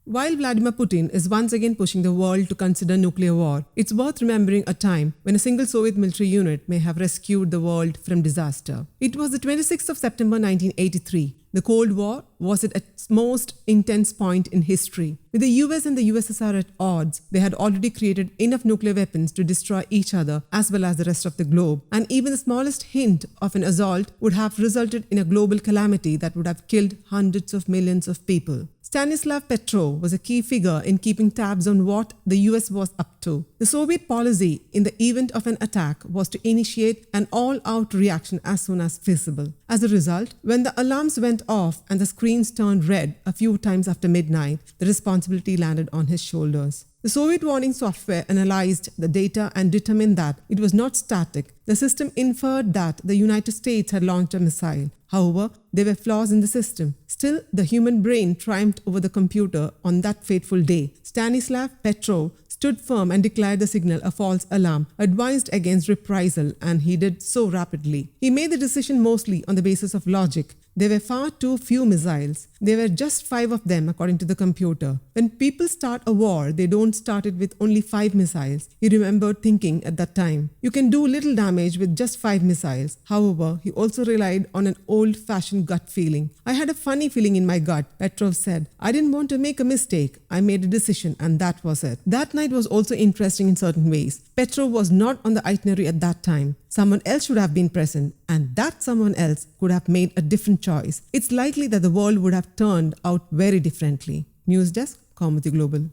While Vladimir Putin is once again pushing the world to consider nuclear war, it's worth remembering a time when a single Soviet military unit may have rescued the world from disaster. It was the 26th of September 1983. The Cold War was at its most intense point in history. With the US and the USSR at odds, they had already created enough nuclear weapons to destroy each other as well as the rest of the globe. And even the smallest hint of an assault would have resulted in a global calamity that would have killed hundreds of millions of people. Stanislav Petrov was a key figure in keeping tabs on what the US was up to. The Soviet policy in the event of an attack was to initiate an all-out reaction as soon as feasible. As a result, when the alarms went off and the screens turned red a few times after midnight, the responsibility landed on his shoulders. The Soviet warning software analyzed the data and determined that it was not static. The system inferred that the United States had launched a missile. However, there were flaws in the system. Still, the human brain triumphed over the computer on that fateful day. Stanislav Petrov stood firm and declared the signal a false alarm, advised against reprisal, and he did so rapidly. He made the decision mostly on the basis of logic. There were far too few missiles. There were just 5 of them according to the computer. When people start a war, they don't start it with only 5 missiles. He remembered thinking at that time. You can do little damage with just 5 missiles. However, he also relied on an old-fashioned gut feeling. I had a funny feeling in my gut, Petrov said. I didn't want to make a mistake. I made a decision and that was it. That night was also interesting in certain ways. Petrov was not on the itinerary at that time. Someone else should have been present, and that someone else could have made a different choice. It's likely that the world would have turned out very differently. News Desk, Kaumudy Global.